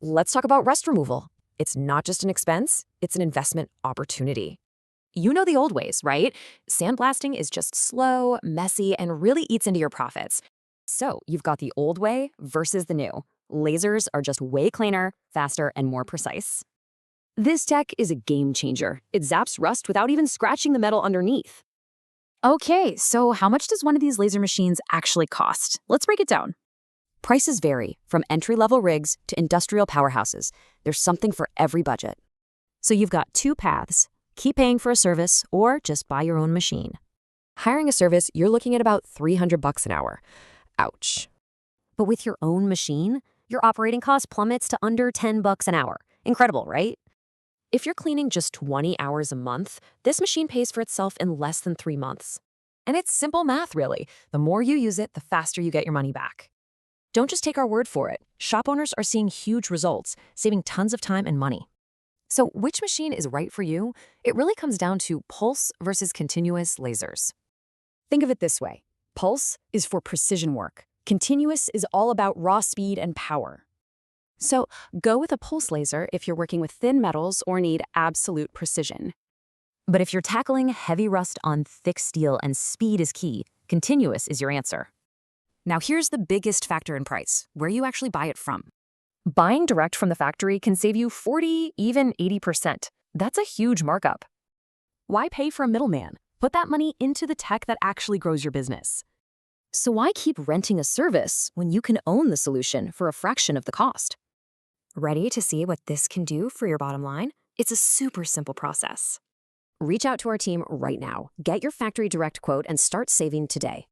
Let's talk about rust removal. It's not just an expense, it's an investment opportunity. You know the old ways, right? Sandblasting is just slow, messy, and really eats into your profits. So you've got the old way versus the new. Lasers are just way cleaner, faster, and more precise. This tech is a game changer. It zaps rust without even scratching the metal underneath. Okay, so how much does one of these laser machines actually cost? Let's break it down. Prices vary, from entry-level rigs to industrial powerhouses. There's something for every budget. So you've got two paths. Keep paying for a service or just buy your own machine. Hiring a service, you're looking at about $300 an hour. Ouch. But with your own machine, your operating cost plummets to under $10 an hour. Incredible, right? If you're cleaning just 20 hours a month, this machine pays for itself in less than 3 months. And it's simple math, really. The more you use it, the faster you get your money back. Don't just take our word for it. Shop owners are seeing huge results, saving tons of time and money. So which machine is right for you? It really comes down to pulse versus continuous lasers. Think of it this way. Pulse is for precision work. Continuous is all about raw speed and power. So go with a pulse laser if you're working with thin metals or need absolute precision. But if you're tackling heavy rust on thick steel and speed is key, continuous is your answer. Now here's the biggest factor in price, where you actually buy it from. Buying direct from the factory can save you 40, even 80%. That's a huge markup. Why pay for a middleman? Put that money into the tech that actually grows your business. So why keep renting a service when you can own the solution for a fraction of the cost? Ready to see what this can do for your bottom line? It's a super simple process. Reach out to our team right now. Get your factory direct quote and start saving today.